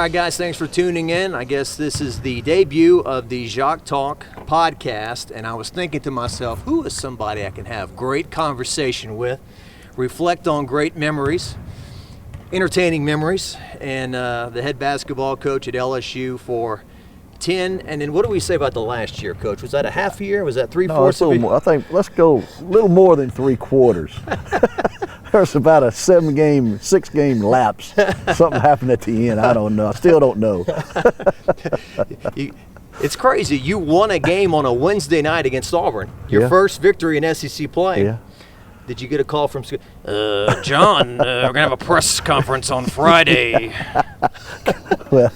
right, guys, thanks for tuning in. I guess this is the debut of the Jacques Talk podcast, and I was thinking to myself, who is somebody I can have great conversation with, reflect on great memories, entertaining memories, and the head basketball coach at LSU for 10, and then what do we say about the last year, Coach? Was that a half year? Was that three-fourths of a year? I think let's go a little more than 3/4. There's about a 6-game lapse. Something happened at the end. I don't know. I still don't know. It's crazy. You won a game on a Wednesday night against Auburn. Your first victory in SEC play. Yeah. Did you get a call from school? John, we're going to have a press conference on Friday. Well,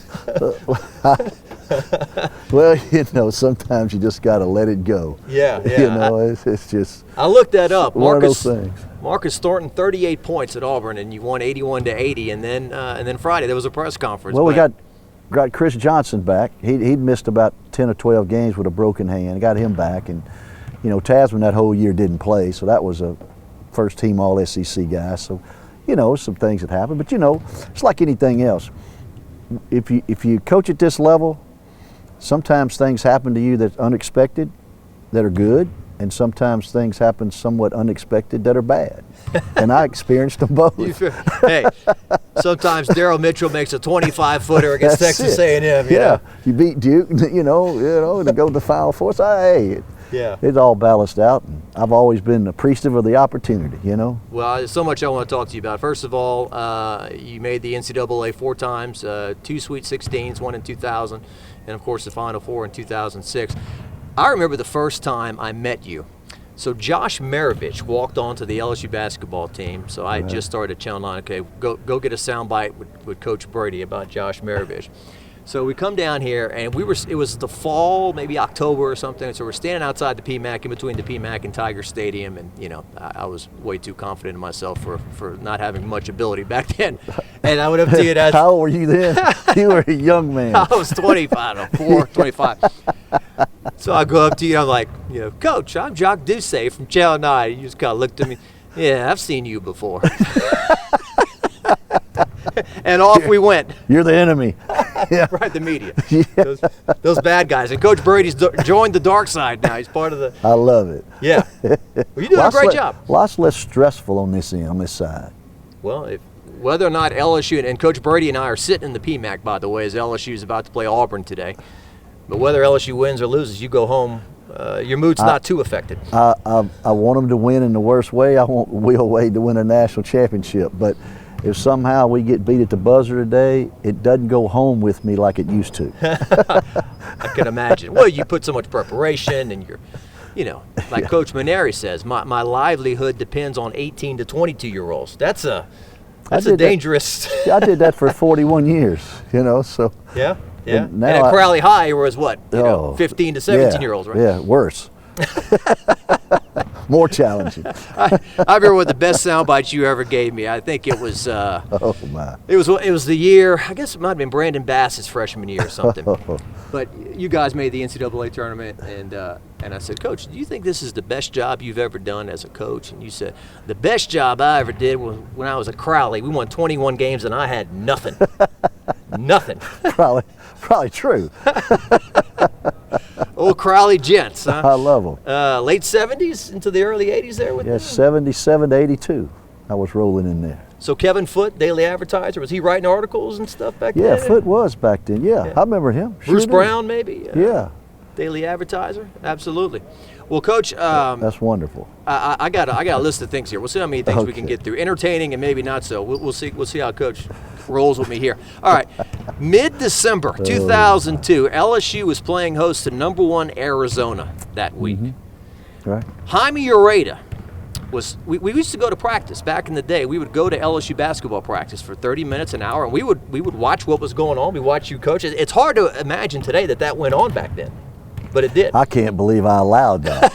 sometimes you just got to let it go. Yeah. It's just. I looked that up. One of those things. Marcus Thornton, 38 points at Auburn, and you won 81-80, and then Friday there was a press conference. Well, we got Chris Johnson back. He'd missed about 10 or 12 games with a broken hand. Got him back, and Tasman that whole year didn't play, so that was a first-team All-SEC guy. So, some things that happened. But it's like anything else. If you coach at this level, sometimes things happen to you that's unexpected, that are good, and sometimes things happen somewhat unexpected that are bad. And I experienced them both. Hey, sometimes Daryl Mitchell makes a 25-footer against Texas A&M. Yeah, you beat Duke, to go to the Final Four. So, hey, it's all balanced out. And I've always been appreciative of the opportunity, Well, there's so much I want to talk to you about. First of all, you made the NCAA 4 times, 2 Sweet 16s, 1 in 2000, and of course the Final Four in 2006. I remember the first time I met you. So Josh Maravich walked onto the LSU basketball team. So I just started Channel 9. Okay, go get a soundbite with Coach Brady about Josh Maravich. So we come down here, and it was the fall, maybe October or something. So we're standing outside the PMAC, in between the PMAC and Tiger Stadium, and I was way too confident in myself for not having much ability back then. And I went up to you and asked, how old were you then? You were a young man. I was 25, 25. So I go up to you, and I'm like, Coach, I'm Jacques Doucet from Channel 9. You just kind of looked at me. Yeah, I've seen you before. And off we went. You're the enemy. Yeah. Right, the media. Yeah. Those bad guys. And Coach Brady's joined the dark side now. He's part of the. I love it. Yeah. Well, you're doing a great job. Lots less stressful on this side. Well, whether or not LSU, and Coach Brady and I are sitting in the PMAC, by the way, as LSU is about to play Auburn today. But whether LSU wins or loses, you go home. Your mood's not too affected. I want them to win in the worst way. I want Will Wade to win a national championship. But if somehow we get beat at the buzzer today, it doesn't go home with me like it used to. I can imagine. Well, you put so much preparation, and like Coach Maneri says, my livelihood depends on 18 to 22-year-olds. That's a dangerous. I did that for 41 years, so. Yeah. And at Crowley High, it was what? 15 to 17-year-olds, right? Yeah, worse. More challenging. I remember one of the best sound bites you ever gave me. I think it was. Oh my! It was the year. I guess it might have been Brandon Bass's freshman year or something. But you guys made the NCAA tournament, and I said, Coach, do you think this is the best job you've ever done as a coach? And you said, the best job I ever did was when I was at Crowley. We won 21 games, and I had nothing. Nothing. Probably true. Old Crowley gents, huh? I love them. Late 70s into the early 80s there with them? 77 to 82. I was rolling in there. So Kevin Foote, Daily Advertiser, was he writing articles and stuff back then? Yeah, Foote was back then. Yeah, I remember him. Bruce Brown, maybe? Yeah. Daily Advertiser? Absolutely. Well, Coach, that's wonderful. I got a list of things here. We'll see how many things we can get through. Entertaining and maybe not so. We'll see how Coach rolls with me here. All right. Mid-December 2002, LSU was playing host to number 1 Arizona that week. Mm-hmm. Right. Jaime Ureta we used to go to practice back in the day. We would go to LSU basketball practice for 30 minutes, an hour, and we would watch what was going on. We watch you coach. It's hard to imagine today that went on back then. But it did. I can't believe I allowed that.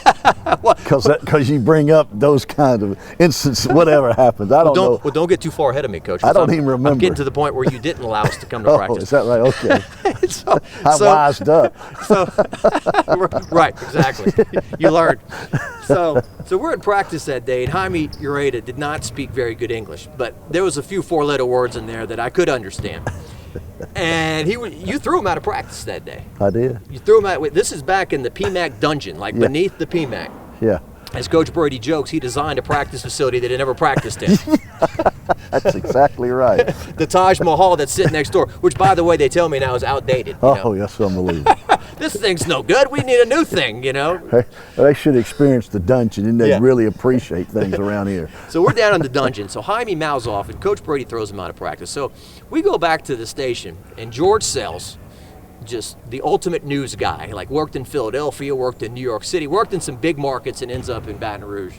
Because you bring up those kind of instances, whatever happens. I don't know. Well, don't get too far ahead of me, Coach. I don't even remember. I'm getting to the point where you didn't allow us to come to practice. Is that right? Okay. I wised up. Right, exactly. You learned. So we're at practice that day, and Jaime Ureta did not speak very good English, but there was a few 4-letter words in there that I could understand. And you threw him out of practice that day. I did. You threw him out. This is back in the PMAC dungeon, like beneath the PMAC. Yeah. As Coach Brady jokes, he designed a practice facility that he never practiced in. That's exactly right. The Taj Mahal that's sitting next door, which, by the way, they tell me now is outdated. Oh, that's unbelievable. This thing's no good. We need a new thing, They should experience the dungeon, and they really appreciate things around here. So we're down in the dungeon. So Jaime mouths off, and Coach Brady throws him out of practice. So we go back to the station, and George Sells, just the ultimate news guy, like worked in Philadelphia, worked in New York City, worked in some big markets, and ends up in Baton Rouge.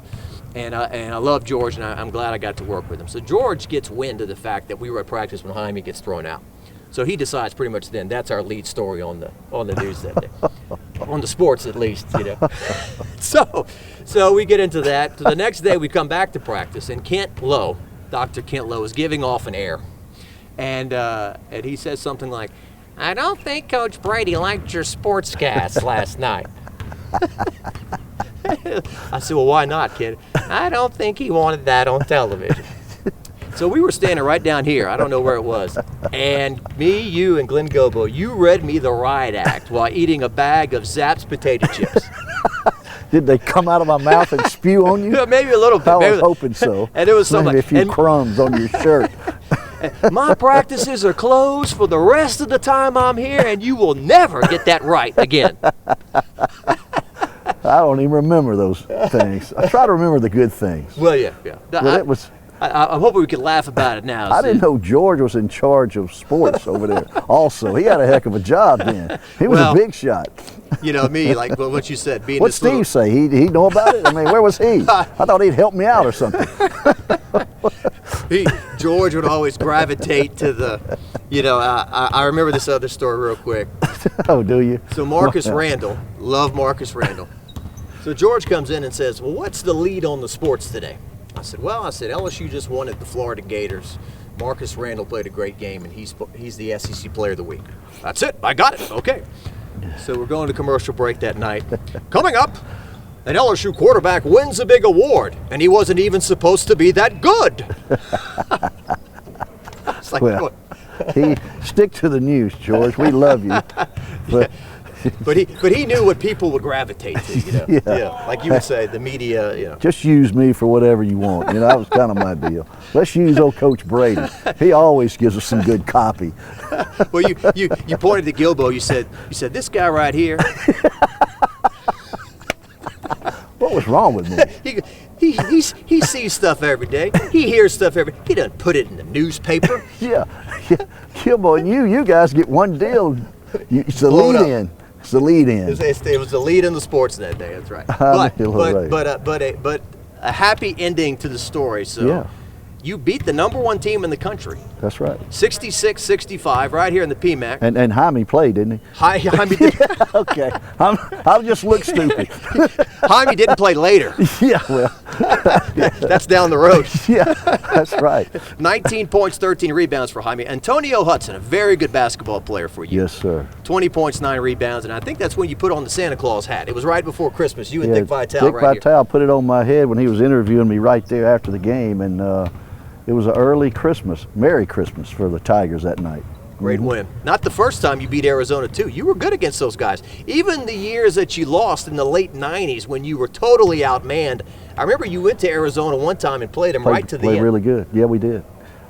And I love George, and I'm glad I got to work with him. So George gets wind of the fact that we were at practice when Jaime gets thrown out. So he decides pretty much then that's our lead story on the news that day, on the sports at least, So we get into that. So the next day we come back to practice, and Kent Lowe, Dr. Kent Lowe, is giving off an air, and he says something like, "I don't think Coach Brady liked your sportscast last night." I said, "Well, why not, kid?" "I don't think he wanted that on television." So we were standing right down here. I don't know where it was. And me, you, and Glenn Gobo, you read me the riot act while eating a bag of Zapp's potato chips. Did they come out of my mouth and spew on you? Maybe a little bit. I was hoping so. And it was something. Maybe a few crumbs on your shirt. "My practices are closed for the rest of the time I'm here, and you will never get that right again." I don't even remember those things. I try to remember the good things. Well, yeah. But it was. I'm hoping we can laugh about it now. I didn't know George was in charge of sports over there. Also, he had a heck of a job then. He was a big shot. Me, like what you said. What'd Steve say? He know about it? I mean, where was he? I thought he'd help me out or something. George would always gravitate to the, I remember this other story real quick. Oh, do you? So Marcus Randall, love Marcus Randall. So George comes in and says, "Well, what's the lead on the sports today?" I said, "LSU just won at the Florida Gators. Marcus Randall played a great game, and he's the SEC Player of the Week." "That's it. I got it. Okay." So we're going to commercial break that night. "Coming up, an LSU quarterback wins a big award, and he wasn't even supposed to be that good." It's like, well, stick to the news, George. We love you. But, But he knew what people would gravitate to, like you would say, the media, Just use me for whatever you want. That was kind of my deal. Let's use old Coach Brady. He always gives us some good copy. Well, you pointed to Gilbo. You said this guy right here. What was wrong with me? He sees stuff every day. He hears stuff every day. He doesn't put it in the newspaper. Yeah. Gilbo and you guys get one deal. It's the lead-in. It's the lead-in. It was the lead in the sports that day. That's right. But a happy ending to the story. So you beat the #1 team in the country. That's right. 66-65 right here in the PMAC. And Jaime played, didn't he? Jaime did. Okay. I just look stupid. Jaime didn't play later. Yeah, well. That's down the road. Yeah, that's right. 19 points, 13 rebounds for Jaime. Antonio Hudson, a very good basketball player for you. Yes, sir. 20 points, 9 rebounds, and I think that's when you put on the Santa Claus hat. It was right before Christmas. You and Dick Vitale Dick Vitale put it on my head when he was interviewing me right there after the game, and it was an early Christmas, Merry Christmas for the Tigers that night. Great win. Not the first time you beat Arizona, too. You were good against those guys. Even the years that you lost in the late 90s when you were totally outmanned. I remember you went to Arizona one time and played them right to the end. Played really good. Yeah, we did.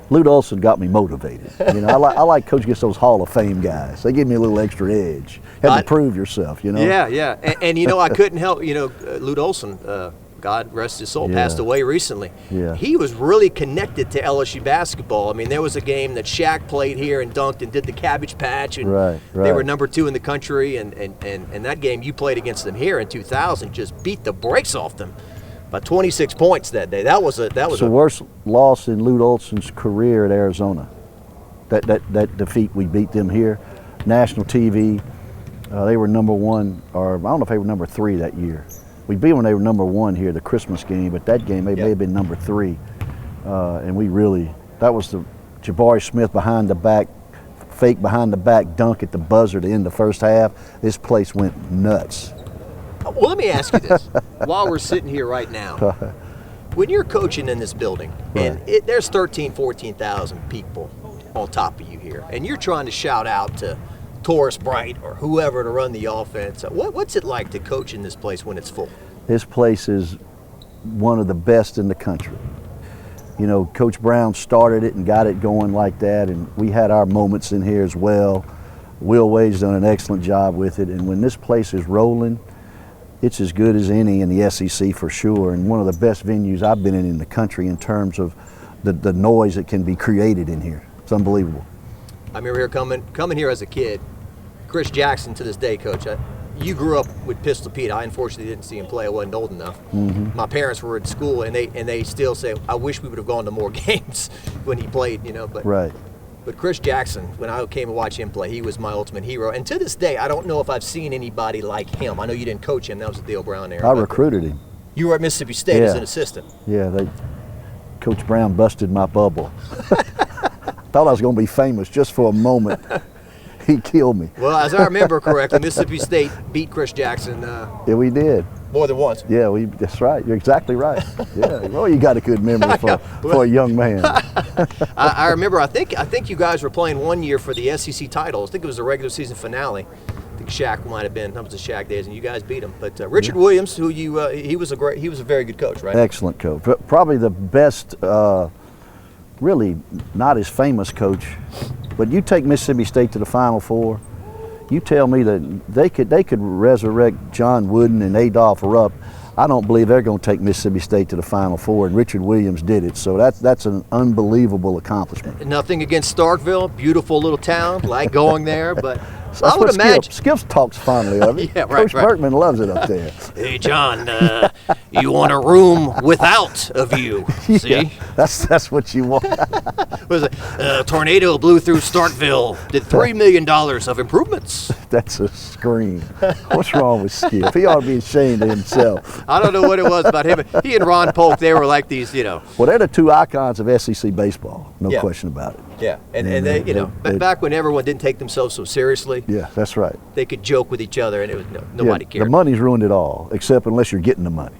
Lute Olson got me motivated. I like Coach gets those Hall of Fame guys. They give me a little extra edge. Had to prove yourself, Yeah. And I couldn't help, Lute Olson, God rest his soul, passed away recently. Yeah. He was really connected to LSU basketball. I mean, there was a game that Shaq played here and dunked and did the Cabbage Patch, and they were #2 in the country. And that game you played against them here in 2000 just beat the brakes off them by 26 points that day. That was the worst loss in Lute Olson's career at Arizona. That defeat, we beat them here, national TV. They were #1, or I don't know if they were #3 that year. We beat them when they were #1 here, the Christmas game, but that game they may have been #3. And that was the Jabari Smith behind the back, fake behind the back dunk at the buzzer to end the first half. This place went nuts. Well, let me ask you this. While we're sitting here right now, when you're coaching in this building, and there's 13,000, 14,000 people, on top of you here, and you're trying to shout out to Taurus Bright or whoever to run the offense. What's it like to coach in this place when it's full? This place is one of the best in the country. You know, Coach Brown started it and got it going like that, and we had our moments in here as well. Will Wade's done an excellent job with it, and when this place is rolling, it's as good as any in the SEC for sure, and one of the best venues I've been in the country in terms of the noise that can be created in here. It's unbelievable. I remember here coming here as a kid. Chris Jackson, to this day, Coach, you grew up with Pistol Pete. I unfortunately didn't see him play. I wasn't old enough. My parents were at school, and they still say, I wish we would have gone to more games when he played, you know. But right. But Chris Jackson, when I came to watch him play, he was my ultimate hero. And to this day, I don't know if I've seen anybody like him. I know you didn't coach him. That was the Dale Brown era. I recruited him. You were at Mississippi State as an assistant. Yeah, Coach Brown busted my bubble. Thought I was going to be famous just for a moment. He killed me. Well, as I remember correctly, Mississippi State beat Chris Jackson. Yeah, we did. More than once. Yeah, that's right. You're exactly right. Yeah. Well, you got a good memory for a young man. I remember. I think you guys were playing one year for the SEC title. I think it was the regular season finale. I think Shaq might have been. That was the Shaq days, and you guys beat him. But Richard Williams, who he was a very good coach, right? Excellent coach. Probably the best. Really not as famous coach, but you take Mississippi State to the Final Four. You tell me that they could resurrect John Wooden and Adolph Rupp. I don't believe they're going to take Mississippi State to the Final Four, and Richard Williams did it. So that's an unbelievable accomplishment. Nothing against Starkville, beautiful little town, like going there, but So I would imagine. Skip talks fondly of it. Yeah, right, Coach Berkman loves it up there. Hey, John, you want a room without a view? See, Yeah, that's what you want. was a tornado blew through Starkville. Did $3 million of improvements. That's a scream. What's wrong with Skip? He ought to be ashamed of himself. I don't know what it was about him. He and Ron Polk, they were like these, you know. Well, they're the two icons of SEC baseball, no question about it. Yeah, and they, you know, back when everyone didn't take themselves so seriously. Yeah, that's right. They could joke with each other, and it was nobody cared. The money's ruined it all, except unless you're getting the money.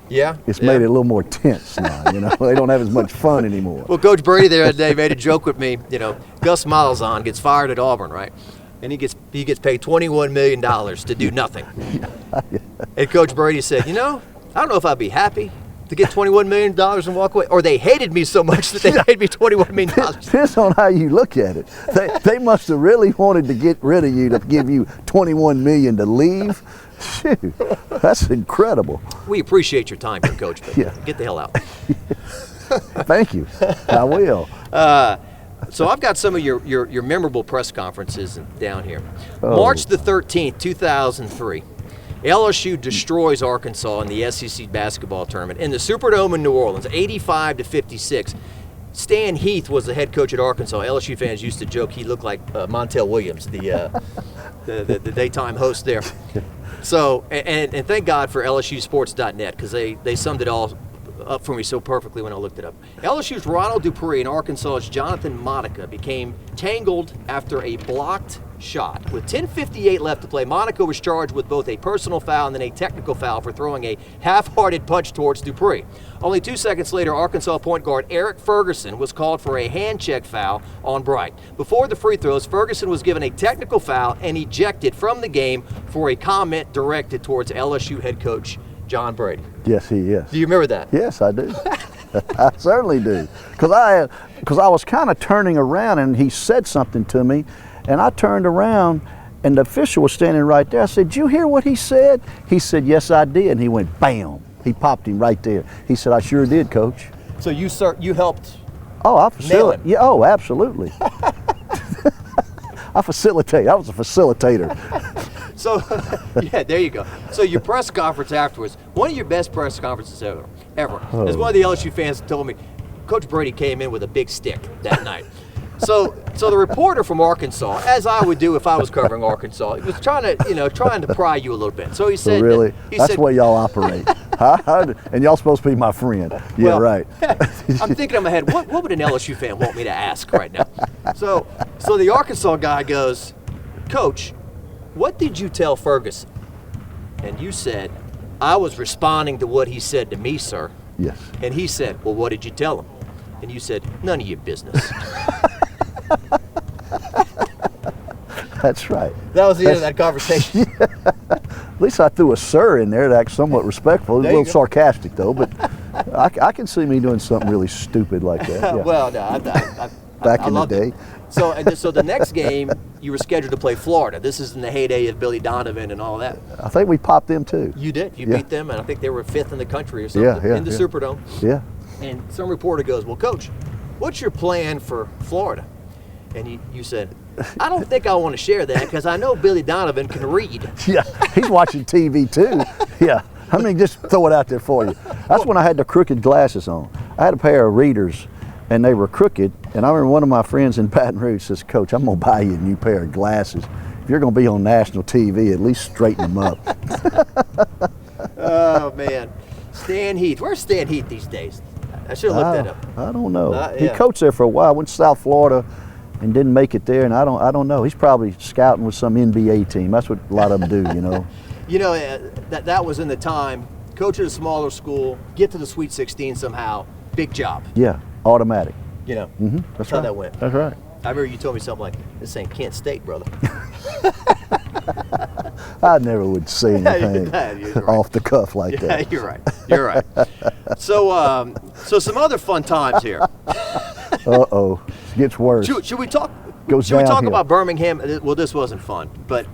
Yeah, it's made it a little more tense now. You know, they don't have as much fun anymore. Well, Coach Brady the other day made a joke with me. You know, Gus Malzahn gets fired at Auburn, right? And he gets paid $21 million to do nothing. And Coach Brady said, you know, I don't know if I'd be happy to get $21 million and walk away, or they hated me so much that they paid me $21 million. Depends on how you look at it. They must have really wanted to get rid of you to give you $21 million to leave. Shoot, that's incredible. We appreciate your time here, Coach, but get the hell out. Thank you. I will. So I've got some of your memorable press conferences down here. Oh. March the 13th, 2003. LSU destroys Arkansas in the SEC basketball tournament in the Superdome in New Orleans, 85-56. Stan Heath was the head coach at Arkansas. LSU fans used to joke he looked like Montel Williams, the daytime host there. So, and thank God for LSUsports.net, because they summed it all up for me so perfectly when I looked it up. LSU's Ronald Dupree and Arkansas's Jonathan Monica became tangled after a blocked shot. With 10:58 left to play, Monica was charged with both a personal foul and then a technical foul for throwing a half-hearted punch towards Dupree. Only 2 seconds later, Arkansas point guard Eric Ferguson was called for a hand check foul on Bright. Before the free throws, Ferguson was given a technical foul and ejected from the game for a comment directed towards LSU head coach John Brady. Yes, he is. Do you remember that? Yes, I do. I certainly do. Because I was kind of turning around and he said something to me, and I turned around and the official was standing right there. I said, "Did you hear what he said?" He said, "Yes, I did." And he went, bam. He popped him right there. He said, "I sure did, Coach." So you helped. Oh, I nail him. Yeah. Oh, absolutely. I facilitate. I was a facilitator. So, yeah, there you go. So your press conference afterwards, one of your best press conferences ever. Oh. As one of the LSU fans told me, Coach Brady came in with a big stick that night. So the reporter from Arkansas, as I would do if I was covering Arkansas, he was trying to pry you a little bit. So he said, really? That's the way y'all operate. And y'all supposed to be my friend. Yeah, well, right. I'm thinking in my head, what would an LSU fan want me to ask right now? So the Arkansas guy goes, "Coach, what did you tell Ferguson?" And you said, "I was responding to what he said to me, sir." Yes. And he said, "Well, what did you tell him?" And you said, "None of your business." That's right. That was the end of that conversation. At least I threw a "sir" in there to act somewhat respectful. A little sarcastic though, but I can see me doing something really stupid like that. Yeah. Well, no, Back in the day. So the next game, you were scheduled to play Florida. This is in the heyday of Billy Donovan and all that. I think we popped them too. You did. You beat them, and I think they were 5th in the country or something in the Superdome. Yeah. And some reporter goes, "Well, Coach, what's your plan for Florida?" And you said, "I don't think I want to share that because I know Billy Donovan can read." Yeah, he's watching TV too. Yeah, I mean, just throw it out there for you. That's when I had the crooked glasses on. I had a pair of readers, and they were crooked. And I remember one of my friends in Baton Rouge says, "Coach, I'm gonna buy you a new pair of glasses. If you're gonna be on national TV, at least straighten them up." Oh man, Stan Heath. Where's Stan Heath these days? I should have looked that up. I don't know. Yeah. He coached there for a while. Went to South Florida, and didn't make it there. And I don't know. He's probably scouting with some NBA team. That's what a lot of them do, you know. You know, that was in the time. Coach at a smaller school, get to the Sweet 16 somehow. Big job. Yeah, automatic. You know, That's how right. that went. That's right. I remember you told me something like, "This ain't Kent State, brother." I never would say anything Right. off the cuff like Yeah, that. you're right. You're right. So, so some other fun times here. Uh-oh, it gets worse. Should we talk? Goes Should we talk downhill. about Birmingham? Well, this wasn't fun, but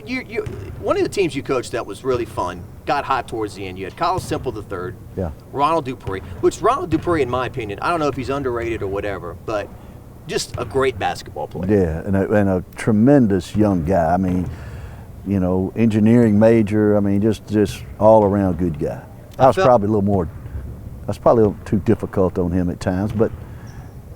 you one of the teams you coached that was really fun. Got hot towards the end. You had College Temple III. Yeah. Ronald Dupree, which Ronald Dupree, in my opinion, I don't know if he's underrated or whatever, but just a great basketball player. Yeah, and a tremendous young guy. I mean, you know, engineering major. I mean, just all around good guy. I was probably a little too difficult on him at times, but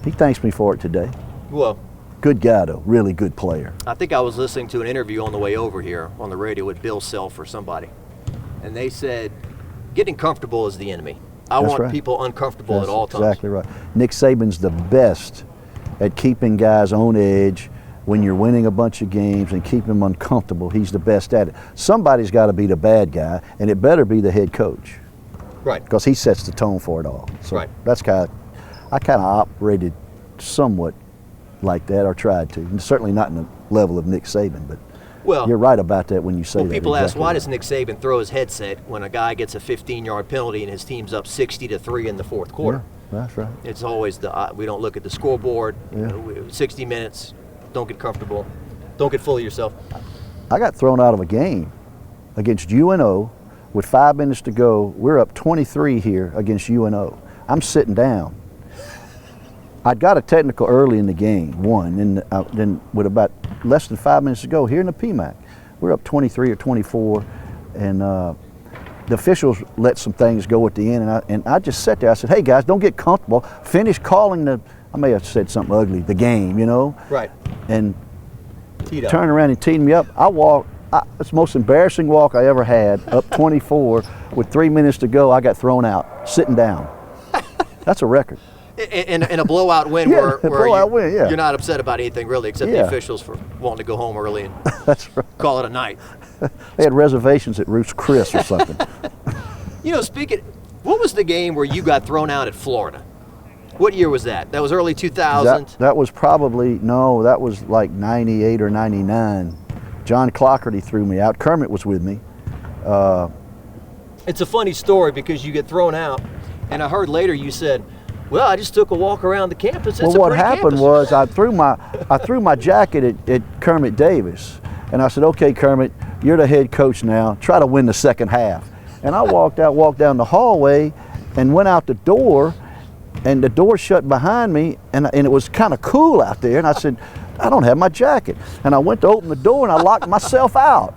he thanks me for it today. Well, good guy though, really good player. I think I was listening to an interview on the way over here on the radio with Bill Self or somebody, and they said, "Getting comfortable is the enemy. I That's want right. people uncomfortable That's at all times." Exactly right. Nick Saban's the best at keeping guys on edge when you're winning a bunch of games and keeping them uncomfortable. He's the best at it. Somebody's got to be the bad guy, and it better be the head coach. Right. Because he sets the tone for it all. So Right. that's I kind of operated somewhat like that, or tried to. And certainly not in the level of Nick Saban, but Well, you're right about that when you say that. people ask, exactly why right. does Nick Saban throw his headset when a guy gets a 15-yard penalty and his team's up 60-3 in the fourth quarter? Yeah, that's right. It's always we don't look at the scoreboard. Yeah. 60 minutes. Don't get comfortable. Don't get full of yourself. I got thrown out of a game against UNO with 5 minutes to go. We're up 23 here against UNO. I'm sitting down. I'd got a technical early in the game, one, and then with about less than 5 minutes to go here in the PMAC, we're up 23 or 24, and the officials let some things go at the end, and I just sat there. I said, "Hey guys, don't get comfortable. Finish calling I may have said something ugly, the game, you know." Right. And Teed up. turned around and teed me up. It's the most embarrassing walk I ever had, up 24 with 3 minutes to go. I got thrown out, sitting down. That's a record. In a blowout win Yeah, where a blowout win, yeah. you're not upset about anything really except the Yeah. officials for wanting to go home early and That's right. call it a night. They had reservations at Ruth's Chris or something. You know, what was the game where you got thrown out at Florida? What year was that? That was early 2000? That was that was like 98 or 99. John Clockerty threw me out. Kermit was with me. It's a funny story because you get thrown out, and I heard later you said, "Well, I just took a walk around the campus. It's Well, a what pretty happened campus." was I threw my jacket at Kermit Davis, and I said, "Okay, Kermit, you're the head coach now. Try to win the second half." And I walked down the hallway, and went out the door, and the door shut behind me, and it was kind of cool out there. And I said, "I don't have my jacket." And I went to open the door, and I locked myself out.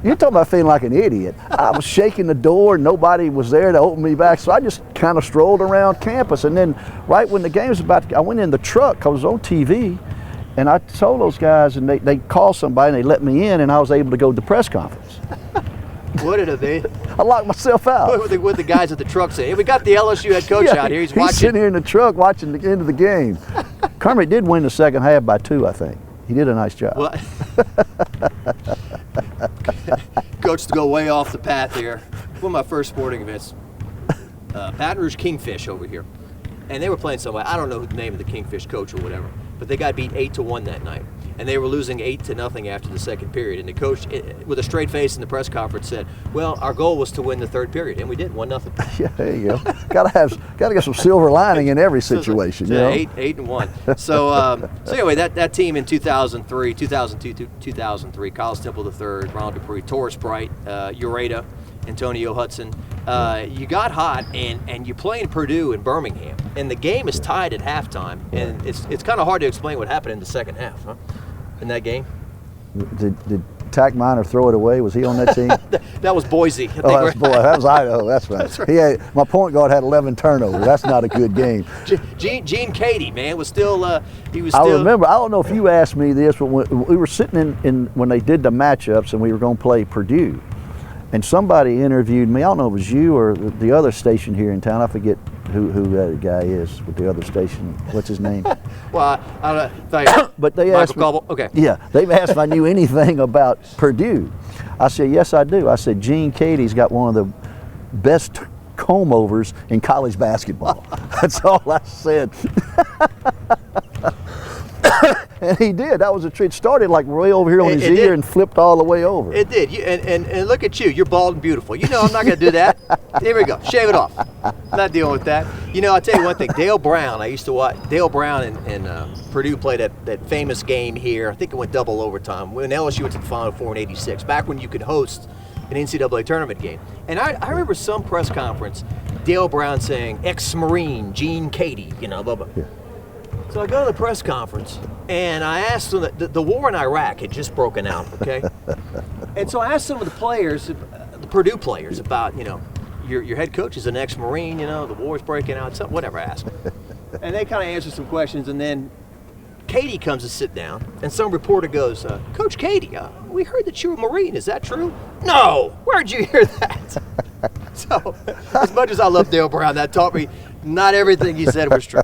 You're talking about feeling like an idiot. I was shaking the door, nobody was there to open me back, so I just kind of strolled around campus. And then right when the game was about to, I went in the truck, I was on TV, and I told those guys, and they called somebody, and they let me in, and I was able to go to the press conference. What did it be? I locked myself out. What the guys at the truck say? Hey, we got the LSU head coach out here. He's watching. sitting here in the truck watching the end of the game. Kermit did win the second half by 2, I think. He did a nice job. Well, Coach, to go way off the path here. One of my first sporting events, Baton Rouge Kingfish over here, and they were playing somebody. I don't know the name of the Kingfish coach or whatever. but they got beat 8-1 that night. And they were losing 8-0 after the second period. And the coach, with a straight face in the press conference, said, "Well, our goal was to win the third period, and we did 1-0." Yeah, there you go. Gotta get some silver lining in every situation. So 8-1. So anyway, that team in 2003, 2002, 2003, Kyle Temple III, Ronald Dupree, Torres Bright, Ureta, Antonio Hudson. You got hot, and you playing Purdue in Birmingham, and the game is tied at halftime, and it's kind of hard to explain what happened in the second half, huh? In that game. Did Tack Miner throw it away? Was he on that team? That was Boise. That was Idaho. That's right. That's right. My point guard had 11 turnovers. That's not a good game. Gene Cady, man, was still. I remember. I don't know if you asked me this, but when we were sitting in when they did the matchups and we were going to play Purdue, and somebody interviewed me. I don't know if it was you or the other station here in town. I forget who that guy is with the other station. What's his name? Well, I don't know. But they Michael asked me. Cobble? Okay. Yeah, they've asked if I knew anything about Purdue. I said, yes, I do. I said, Gene Cady's got one of the best comb-overs in college basketball. That's all I said. And he did. That was a treat. It started like way over here on his ear and flipped all the way over. It did. And look at you. You're bald and beautiful. You know I'm not going to do that. Here we go. Shave it off. Not dealing with that. You know, I'll tell you one thing. Dale Brown, I used to watch. Dale Brown and Purdue played that famous game here. I think it went double overtime. When LSU went to the Final Four in '86, back when you could host an NCAA tournament game. And I remember some press conference, Dale Brown saying, ex-Marine Gene Cady, you know, blah, blah. Yeah. So I go to the press conference, and I asked them, the war in Iraq had just broken out, okay? And so I asked some of the players, the Purdue players, about, you know, your head coach is an ex-Marine, you know, the war's breaking out, something, whatever I asked them. And they kind of answered some questions, and then Cady comes to sit down, and some reporter goes, Coach Cady, we heard that you were a Marine, is that true? No, where'd you hear that? So, as much as I love Dale Brown, that taught me not everything he said was true.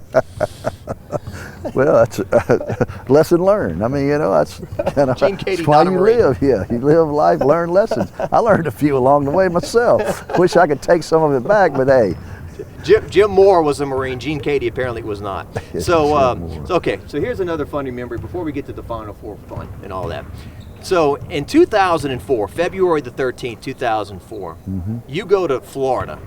Well, that's a lesson learned. I mean, you know, that's kind of why you live. Yeah, you live life, learn lessons. I learned a few along the way myself. Wish I could take some of it back, but hey. Jim Moore was a Marine. Gene Cady apparently was not. So here's another funny memory before we get to the Final Four fun and all that. So in 2004, February the 13th, 2004, you go to Florida,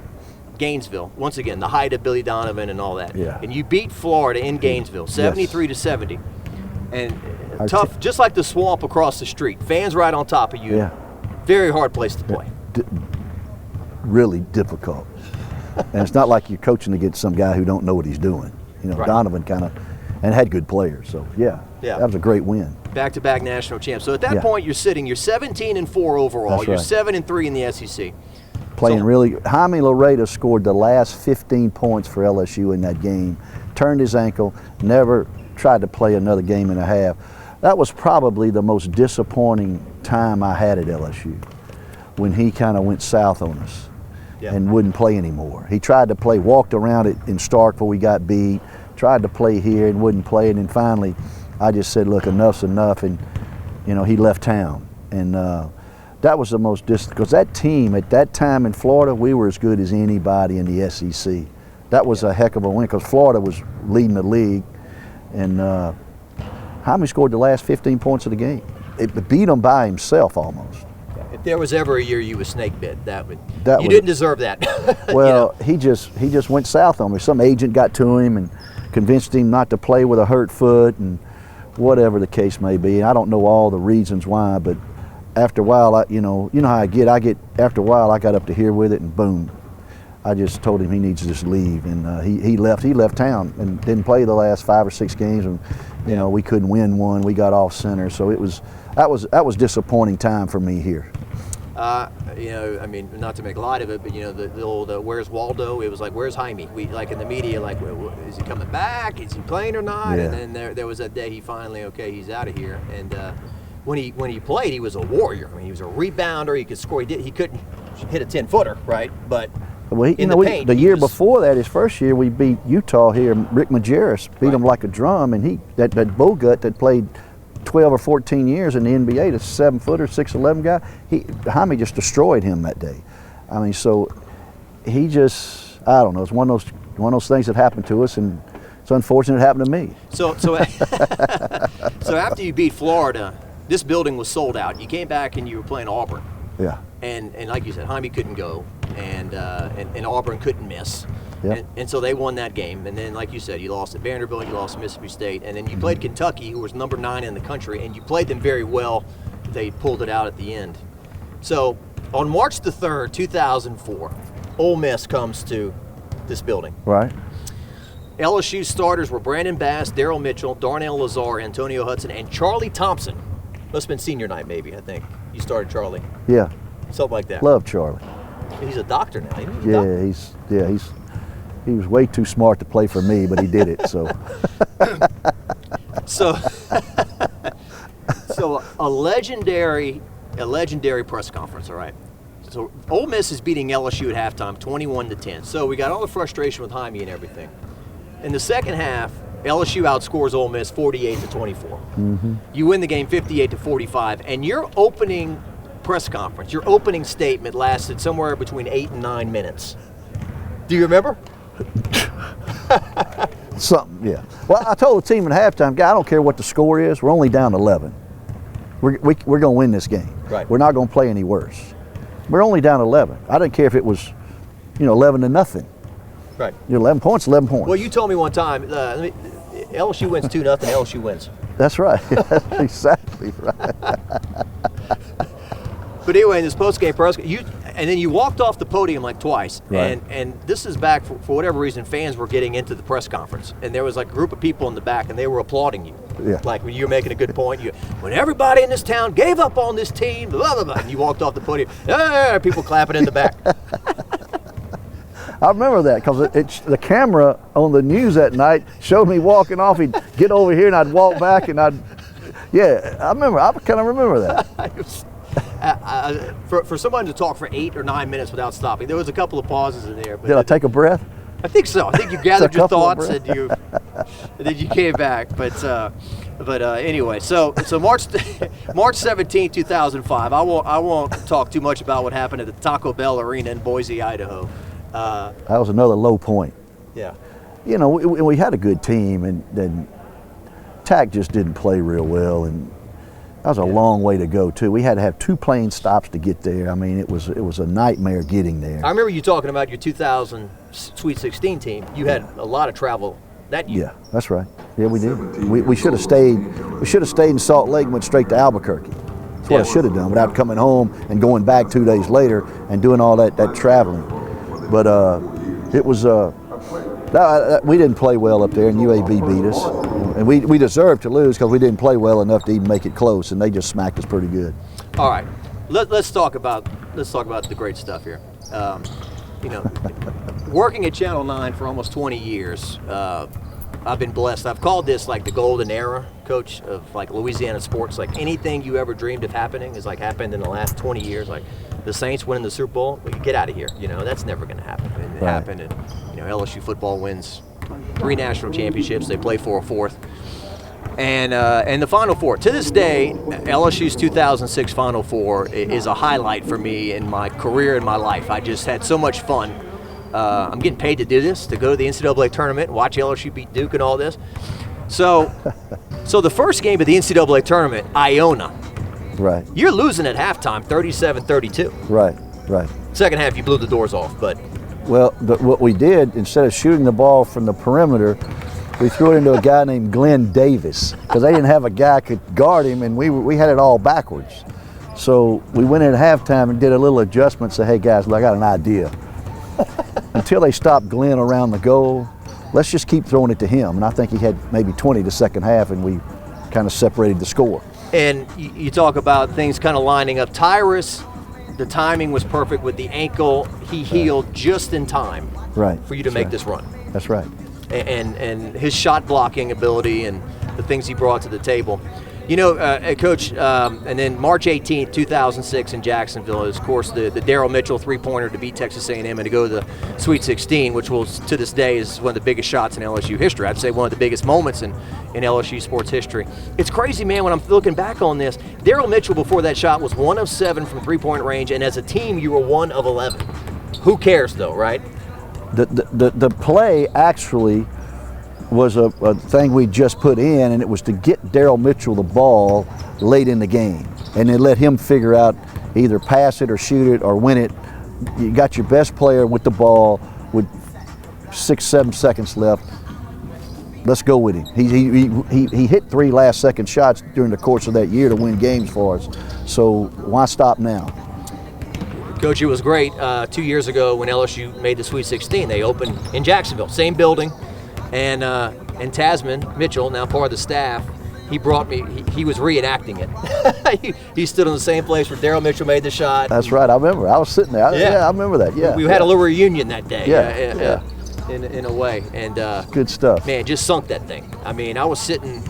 Gainesville, once again, the height of Billy Donovan and all that. Yeah. And you beat Florida in Gainesville, 73-70. And tough, just like the swamp across the street. Fans right on top of you. Yeah. Very hard place to play. Really difficult. And it's not like you're coaching against some guy who don't know what he's doing. You know, right. Donovan kind of, and had good players. So, yeah, that was a great win. Back-to-back national champs. So at that point, you're 17-4 overall. That's you're right. 7-3 in the SEC. Playing really. Jaime Loretta scored the last 15 points for LSU in that game. Turned his ankle. Never tried to play another game and a half. That was probably the most disappointing time I had at LSU, when he kind of went south on us and wouldn't play anymore. He tried to play, walked around it in Stark before we got beat. Tried to play here and wouldn't play, and then finally, I just said, "Look, enough's enough," and you know, he left town. And that was the most because that team at that time in Florida, we were as good as anybody in the SEC. That was a heck of a win because Florida was leading the league, and Jaime scored the last 15 points of the game. It beat him by himself almost. If there was ever a year you was snake bit, you didn't deserve that. Well, you know? he just went south on me. Some agent got to him and convinced him not to play with a hurt foot, and whatever the case may be. I don't know all the reasons why, but after a while, you know how I get. After a while, I got up to here with it, and boom, I just told him he needs to just leave, and he left town and didn't play the last 5 or 6 games, and you know, we couldn't win one. We got off center, so that was disappointing time for me here. You know, I mean, not to make light of it, but you know, the old "Where's Waldo?" It was like, "Where's Jaime?" We like in the media, like, is he coming back? Is he playing or not? Yeah. And then there was that day he finally, he's out of here. And when he played, he was a warrior. I mean, he was a rebounder. He could score. He couldn't hit a 10-footer, right? But the year before that, his first year, we beat Utah here. Rick Majerus beat him like a drum, and that Bogut that played 12 or 14 years in the NBA, the 7-footer, 6'11" guy, Jaime just destroyed him that day. I mean, so he just, I don't know, it's one of those things that happened to us, and It's unfortunate it happened to me. So so after you beat Florida, this building was sold out. You came back and you were playing Auburn. Yeah. And like you said, Jaime couldn't go, and Auburn couldn't miss. Yep. And so they won that game. And then, like you said, you lost at Vanderbilt, you lost at Mississippi State, and then you played Kentucky, who was number 9 in the country, and you played them very well. They pulled it out at the end. So on March the 3rd, 2004, Ole Miss comes to this building. Right. LSU starters were Brandon Bass, Darryl Mitchell, Darnell Lazar, Antonio Hudson, and Charlie Thompson. Must have been senior night, maybe, I think. You started Charlie. Yeah. Something like that. Love Charlie. He's a doctor now. Isn't he? He was way too smart to play for me, but he did it. So. So a legendary press conference. All right. So Ole Miss is beating LSU at halftime, 21-10. So we got all the frustration with Jaime and everything. In the second half, LSU outscores Ole Miss 48-24. Mm-hmm. You win the game 58-45, and your opening press conference, your opening statement lasted somewhere between 8 and 9 minutes. Do you remember? Something, yeah. Well, I told the team at halftime, "Guy, I don't care what the score is. We're only down 11. We're going to win this game. Right. We're not going to play any worse. We're only down 11. I didn't care if it was, 11-0. Right. 11 points, 11 points. Well, you told me one time, LSU wins 2-0, LSU wins. That's right. That's exactly right. But anyway, in this post-game press, and then you walked off the podium like twice, right. and this is back for whatever reason, fans were getting into the press conference, and there was like a group of people in the back, and they were applauding you. Yeah. Like when you were making a good point, when everybody in this town gave up on this team, blah blah blah, and you walked off the podium, people clapping in the back. I remember that because the camera on the news that night showed me walking off. He'd get over here and I'd walk back and I kind of remember that. For someone to talk for 8 or 9 minutes without stopping, there was a couple of pauses in there. But Did I take a breath? I think so. I think you gathered your thoughts and then you came back. But anyway, so March 17, 2005. I won't talk too much about what happened at the Taco Bell Arena in Boise, Idaho. That was another low point. Yeah. We had a good team, and then TAC just didn't play real well, and that was a long way to go too. We had to have 2 plane stops to get there. I mean, it was a nightmare getting there. I remember you talking about your 2000 Sweet 16 team. You had a lot of travel that year. Yeah, that's right. Yeah, we did. We should have stayed. We should have stayed in Salt Lake and went straight to Albuquerque. That's what I should have done without coming home and going back 2 days later and doing all that traveling. But it was we didn't play well up there, and UAB beat us, and we deserved to lose because we didn't play well enough to even make it close, and they just smacked us pretty good. All right, let's talk about the great stuff here. Working at Channel 9 for almost 20 years, I've been blessed. I've called this like the golden era, Coach, of like Louisiana sports. Like anything you ever dreamed of happening is like happened in the last 20 years. Like the Saints winning the Super Bowl, get out of here. That's never going to happen. And it happened, and LSU football wins 3 national championships. They play for a 4th, and the Final Four. To this day, LSU's 2006 Final Four is a highlight for me in my career and my life. I just had so much fun. I'm getting paid to do this, to go to the NCAA tournament, watch LSU beat Duke and all this. So the first game of the NCAA tournament, Iona. Right. You're losing at halftime, 37-32. Right. Second half, you blew the doors off, but. Well, what we did, instead of shooting the ball from the perimeter, we threw it into a guy named Glenn Davis because they didn't have a guy could guard him, and we had it all backwards. So we went in at halftime and did a little adjustment, said, "Hey guys, I got an idea." Until they stopped Glenn around the goal, let's just keep throwing it to him. And I think he had maybe 20 the second half, and we kind of separated the score. And you talk about things kind of lining up. Tyrus, the timing was perfect with the ankle. He healed just in time for you to make this run. That's right. And his shot blocking ability and the things he brought to the table. Coach, and then March 18th, 2006 in Jacksonville is, of course, the Darryl Mitchell three-pointer to beat Texas A&M and to go to the Sweet 16, which will, to this day, is one of the biggest shots in LSU history. I'd say one of the biggest moments in LSU sports history. It's crazy, man, when I'm looking back on this. Darryl Mitchell, before that shot, was 1 of 7 from three-point range, and as a team, you were 1 of 11. Who cares, though, right? The play actually was a thing we just put in, and it was to get Daryl Mitchell the ball late in the game, and then let him figure out either pass it or shoot it or win it. You got your best player with the ball with 6-7 seconds left. Let's go with him. He hit 3 last-second shots during the course of that year to win games for us. So why stop now? Coach, it was great 2 years ago when LSU made the Sweet 16. They opened in Jacksonville, same building, and Tasman Mitchell, now part of the staff, he brought me. He was reenacting it. he stood in the same place where Daryl Mitchell made the shot. That's right. I remember. I was sitting there. I remember that. Yeah. We had a little reunion that day. Yeah. In a way, and good stuff. Man, just sunk that thing. I mean, I was sitting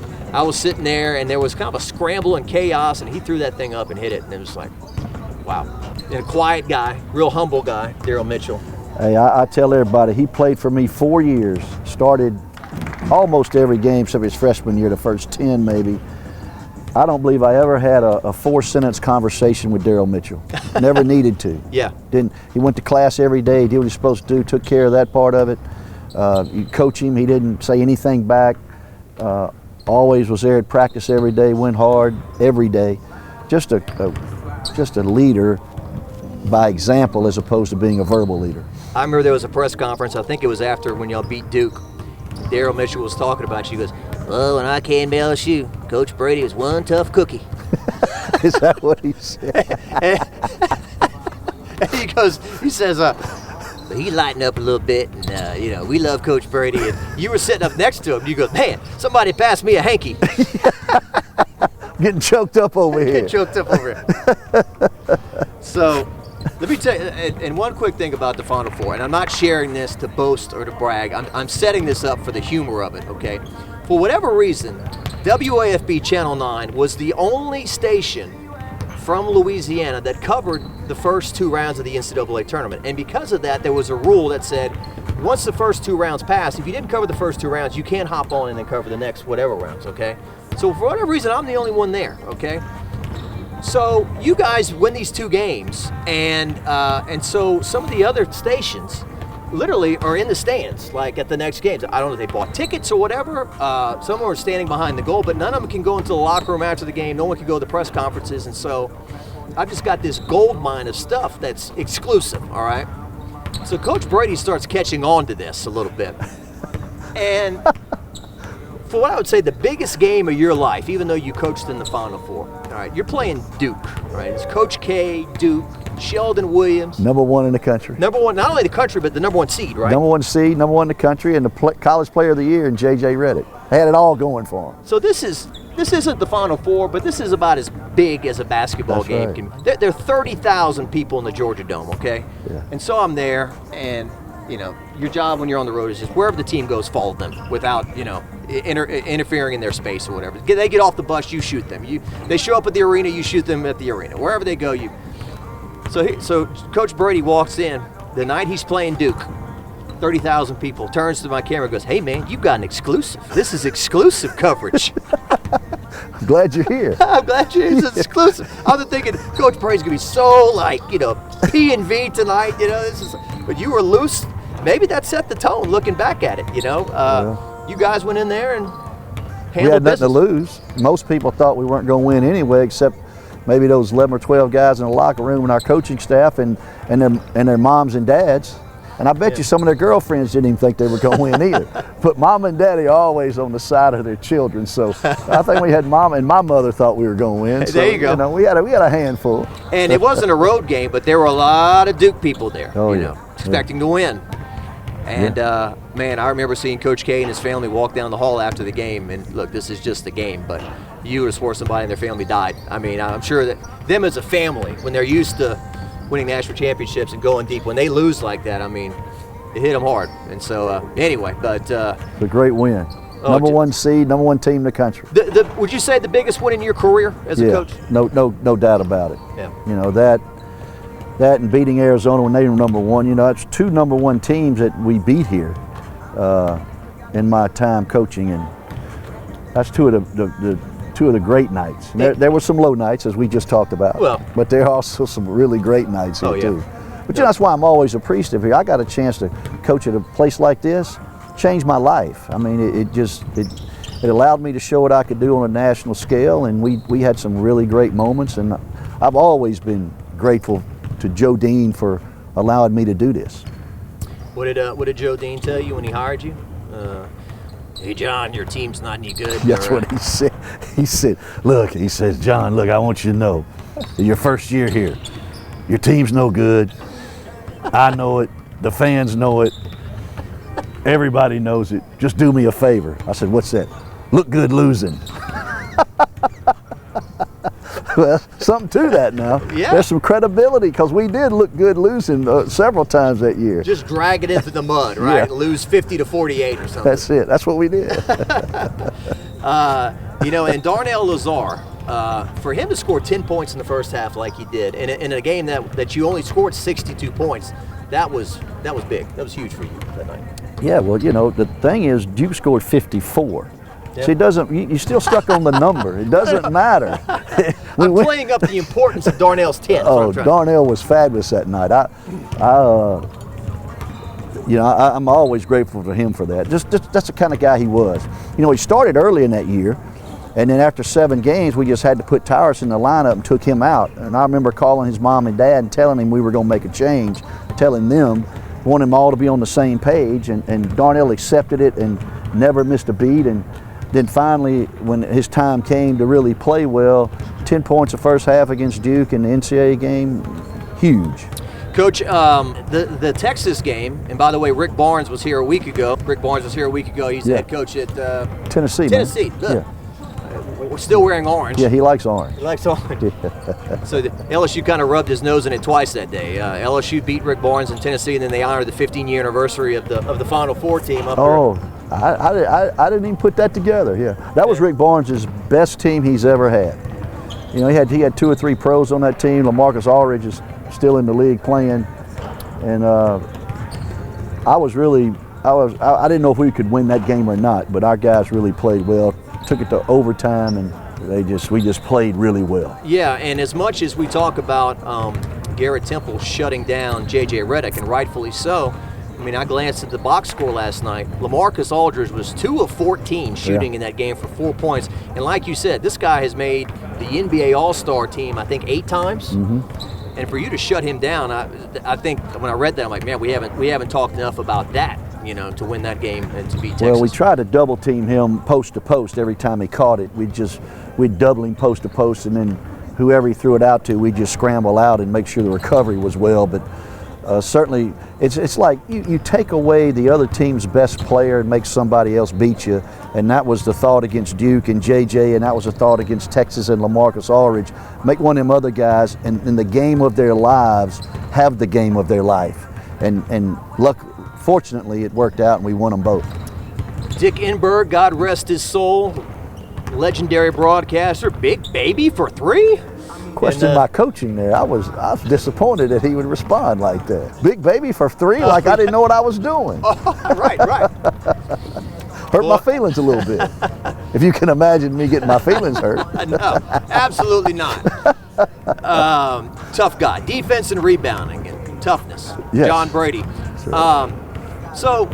there, and there was kind of a scramble and chaos, and he threw that thing up and hit it, and it was like, wow. And a quiet guy, real humble guy, Daryl Mitchell. Hey, I tell everybody, he played for me 4 years, started almost every game except his freshman year, the first 10 maybe. I don't believe I ever had a 4-sentence conversation with Daryl Mitchell. Never needed to. Yeah. He went to class every day, did what he was supposed to do, took care of that part of it. You coach him, he didn't say anything back. Always was there at practice every day, went hard every day. Just a leader by example as opposed to being a verbal leader. I remember there was a press conference, I think it was after when y'all beat Duke. Daryl Mitchell was talking about you. He goes, well, when I came to LSU, Coach Brady was one tough cookie. Is that what he said? and he says, he lightened up a little bit, and, we love Coach Brady. And you were sitting up next to him. You go, man, somebody passed me a hanky. Getting choked up over here. Getting choked up over here. So, let me tell you, and one quick thing about the Final Four, and I'm not sharing this to boast or to brag. I'm setting this up for the humor of it, okay? For whatever reason, WAFB Channel 9 was the only station from Louisiana that covered the first 2 rounds of the NCAA tournament. And because of that, there was a rule that said, once the first 2 rounds pass, if you didn't cover the first 2 rounds, you can't hop on and then cover the next whatever rounds, okay? So for whatever reason, I'm the only one there, okay? So you guys win these 2 games, and so some of the other stations literally are in the stands, like at the next games. I don't know if they bought tickets or whatever. Some are standing behind the goal, but none of them can go into the locker room after the game. No one can go to the press conferences, and so I've just got this gold mine of stuff that's exclusive, all right? So Coach Brady starts catching on to this a little bit. And for what I would say the biggest game of your life, even though you coached in the Final Four, all right, you're playing Duke, right? It's Coach K, Duke, Sheldon Williams. Number 1 in the country. Number 1, not only the country, but the number 1 seed, right? Number 1 seed, number 1 in the country, and the college player of the year in J.J. Redick. Had it all going for him. So this isn't the Final Four, but this is about as big as a basketball That's game right. can be. There are 30,000 people in the Georgia Dome, okay? Yeah. And so I'm there, and, your job when you're on the road is just wherever the team goes, follow them without, interfering in their space or whatever. They get off the bus, you shoot them. They show up at the arena, you shoot them at the arena. Wherever they go, you. So Coach Brady walks in the night he's playing Duke. 30,000 people, turns to my camera and goes, hey man, you've got an exclusive. This is exclusive coverage. I'm glad you're here. I'm glad you're here. It's exclusive. I was thinking Coach Brady's going to be so P&V tonight, but you were loose. Maybe that set the tone looking back at it, You guys went in there and handled We had nothing to business. lose. Most people thought we weren't going to win anyway, except maybe those 11 or 12 guys in the locker room and our coaching staff and their moms and dads. And I bet you some of their girlfriends didn't even think they were going to win either. But mom and daddy are always on the side of their children. So I think we had mom, and my mother thought we were going to win. So, there you go. We had a handful. And it wasn't a road game, but there were a lot of Duke people there, Oh, expecting to win. And, man, I remember seeing Coach K and his family walk down the hall after the game. And, look, this is just a game, but you would have swore somebody in their family died. I mean, I'm sure that them as a family, when they're used to winning national championships and going deep, when they lose like that, I mean, it hit them hard. And so, anyway, but... It's a great win. Number 1 seed, number 1 team in the country. Would you say the biggest win in your career as a coach? No doubt about it. Yeah. That and beating Arizona when they were number 1, it's 2 number 1 teams that we beat here in my time coaching, and that's two of the great nights. There were some low nights, as we just talked about, but there are also some really great nights here too. But that's why I'm always appreciative here. I got a chance to coach at a place like this. changed my life. I mean, it allowed me to show what I could do on a national scale, and we had some really great moments, and I've always been grateful to Joe Dean for allowing me to do this. What did Joe Dean tell you when he hired you? Hey John, your team's not any good. That's what he said. He said, look, he says, John, look, I want you to know, your first year here, your team's no good. I know it. The fans know it. Everybody knows it. Just do me a favor. I said, what's that? Look good losing. Well, something to that now. Yeah. There's some credibility because we did look good losing several times that year. Just drag it into the mud, right? Yeah. Lose 50-48 or something. That's it. That's what we did. And Darnell Lazar, for him to score 10 points in the first half like he did, in a game that you only scored 62 points, that was big. That was huge for you that night. Yeah, well, the thing is, Duke scored 54. Yep. See, it doesn't. You still stuck on the number. It doesn't matter. I'm playing up the importance of Darnell's 10. Oh, Darnell was fabulous that night. I'm always grateful to him for that. Just that's the kind of guy he was. He started early in that year, and then after 7 games, we just had to put Towers in the lineup and took him out. And I remember calling his mom and dad and telling him we were going to make a change, telling them, want them all to be on the same page, and Darnell accepted it and never missed a beat. And then finally, when his time came to really play well, 10 points the first half against Duke in the NCAA game, huge. Coach, the Texas game, and by the way, Rick Barnes was here a week ago. He's the head coach at Tennessee. Tennessee, man. good. Yeah. We're still wearing orange. Yeah, he likes orange. He likes orange. So LSU kind of rubbed his nose in it twice that day. LSU beat Rick Barnes in Tennessee, and then they honored the 15-year anniversary of the Final Four team up there. Oh, I didn't even put that together. Yeah, that was Rick Barnes' best team he's ever had. He had 2 or 3 pros on that team. LaMarcus Aldridge is still in the league playing, and I didn't know if we could win that game or not, but our guys really played well. Took it to overtime, and we just played really well. Yeah, and as much as we talk about Garrett Temple shutting down J.J. Redick, and rightfully so, I mean, I glanced at the box score last night. LaMarcus Aldridge was 2 of 14 shooting in that game for 4 points. And like you said, this guy has made the NBA All-Star team, I think, 8 times. Mm-hmm. And for you to shut him down, I think when I read that, I'm like, man, we haven't talked enough about that, to win that game and to beat Texas. Well, we tried to double team him post to post every time he caught it. We'd double him post to post, and then whoever he threw it out to, we'd just scramble out and make sure the recovery was well. But certainly, it's like you take away the other team's best player and make somebody else beat you, and that was the thought against Duke and JJ, and that was the thought against Texas and LaMarcus Aldridge. Make one of them other guys in the game of their lives have the game of their life, and fortunately it worked out and we won them both. Dick Enberg, God rest his soul, legendary broadcaster, big baby for 3. Question my coaching there. I was disappointed that he would respond like that. Big baby for 3, like I didn't know what I was doing. Right. Hurt my feelings a little bit. If you can imagine me getting my feelings hurt. No, absolutely not. Tough guy. Defense and rebounding and toughness. Yes. John Brady. Right. So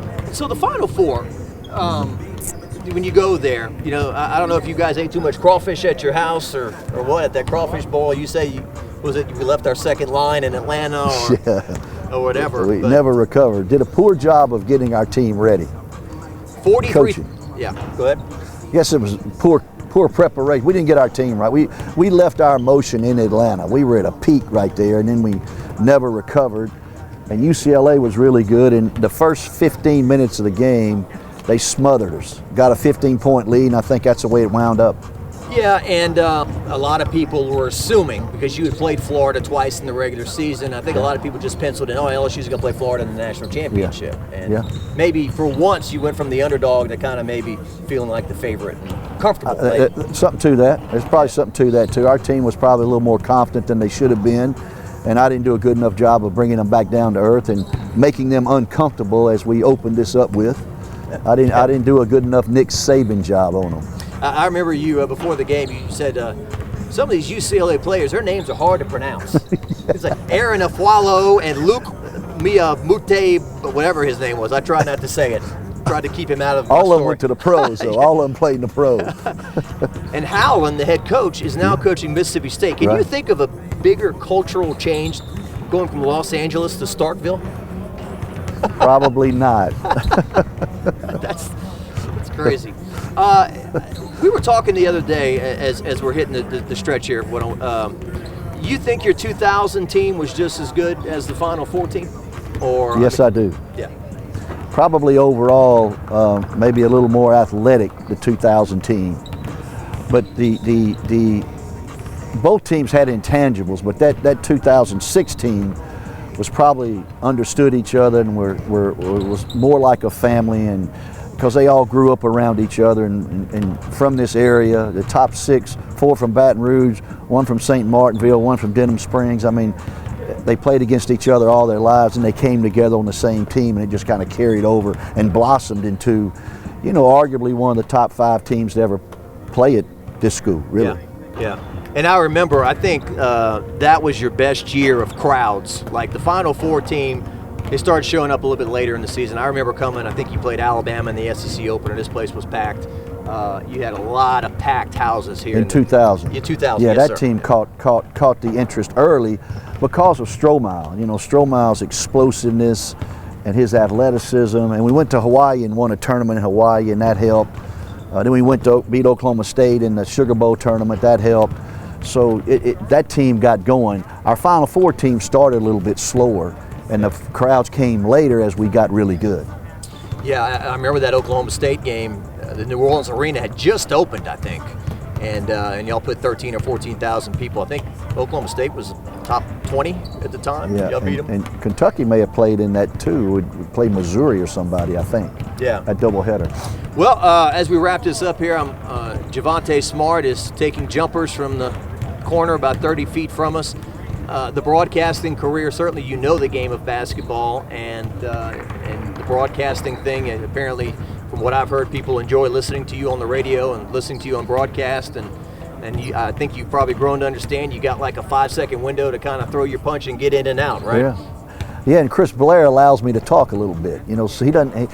the Final Four, when you go there, I don't know if you guys ate too much crawfish at your house or what, at that crawfish bowl. You say, we left our second line in Atlanta or whatever. We never recovered. Did a poor job of getting our team ready. 43. Coaching. Yeah, go ahead. Yes, it was poor preparation. We didn't get our team right. We left our emotion in Atlanta. We were at a peak right there, and then we never recovered. And UCLA was really good. In the first 15 minutes of the game, they smothered us. Got a 15-point lead, and I think that's the way it wound up. Yeah, and a lot of people were assuming, because you had played Florida twice in the regular season, I think a lot of people just penciled in, LSU's going to play Florida in the national championship. And maybe for once you went from the underdog to kind of maybe feeling like the favorite and comfortable. Something to that. There's probably something to that, too. Our team was probably a little more confident than they should have been, and I didn't do a good enough job of bringing them back down to earth and making them uncomfortable as we opened this up with. I didn't do a good enough Nick Saban job on them. I remember you, before the game, you said some of these UCLA players, their names are hard to pronounce. It's like Aaron Afualo and Luke Mute, whatever his name was. I try not to say it. tried to keep him out of my All of them story. went to the pros, though. All of them played in the pros. And Howland, the head coach, is now coaching Mississippi State. Can you think of a bigger cultural change going from Los Angeles to Starkville? Probably not. That's crazy. We were talking the other day as we're hitting the stretch here. You think your 2000 team was just as good as the Final Four team? Or Yes, I do. Yeah. Probably overall, maybe a little more athletic, the 2000 team. But the both teams had intangibles, but that 2006 team was probably understood each other and was more like a family, and because they all grew up around each other and from this area. The top 6, 4 from Baton Rouge, 1 from St. Martinville, 1 from Denham Springs. I mean, they played against each other all their lives, and they came together on the same team, and it just kind of carried over and blossomed into, arguably one of the top 5 teams to ever play at this school, really. Yeah. And I remember, I think that was your best year of crowds. Like the Final Four team, they started showing up a little bit later in the season. I remember coming, I think you played Alabama in the SEC opener. This place was packed. You had a lot of packed houses here. In 2000. Yeah, 2000, Yeah, yes, that sir. team caught the interest early because of Strohmeyer. Strohmeyer's explosiveness and his athleticism. And we went to Hawaii and won a tournament in Hawaii, and that helped. Then we went to beat Oklahoma State in the Sugar Bowl tournament. That helped. So that team got going. Our Final Four team started a little bit slower, and the crowds came later as we got really good. Yeah, I remember that Oklahoma State game. The New Orleans Arena had just opened, I think, and y'all put 13 or 14,000 people. I think Oklahoma State was top 20 at the time. Yeah, Y'all beat them. and Kentucky may have played in that too. We played Missouri or somebody, I think. Yeah. A doubleheader. Well, as we wrap this up here, Javonte Smart is taking jumpers from the corner about 30 feet from us. The broadcasting career, certainly you know the game of basketball, and the broadcasting thing, and apparently from what I've heard, people enjoy listening to you on the radio and listening to you on broadcast, and I think you've probably grown to understand you got like a 5-second window to kind of throw your punch and get in and out, right? Yeah, and Chris Blair allows me to talk a little bit, so he doesn't,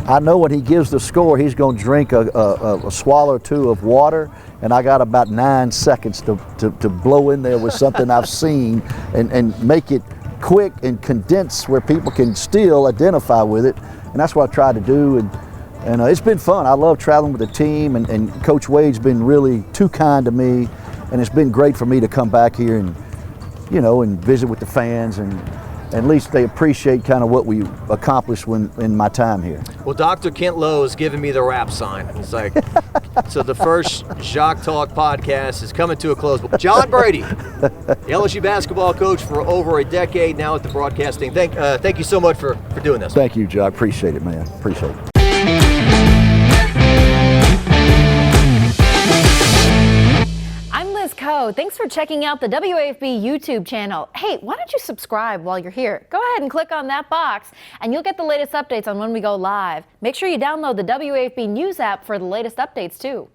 I know when he gives the score, he's going to drink a swallow or two of water, and I got about 9 seconds to blow in there with something I've seen and make it quick and condense where people can still identify with it, and that's what I try to do, and it's been fun. I love traveling with the team, and Coach Wade's been really too kind to me, and it's been great for me to come back here and visit with the fans, and at least they appreciate kind of what we accomplished in my time here. Well, Dr. Kent Lowe has given me the rap sign. It's like, so the first Jacques Talk podcast is coming to a close. John Brady, the LSU basketball coach for over a decade now at the broadcasting. Thank you so much for doing this. Thank you, Jacques. Appreciate it, man. Appreciate it. Thanks for checking out the WAFB YouTube channel. Hey, why don't you subscribe while you're here? Go ahead and click on that box and you'll get the latest updates on when we go live. Make sure you download the WAFB News app for the latest updates too.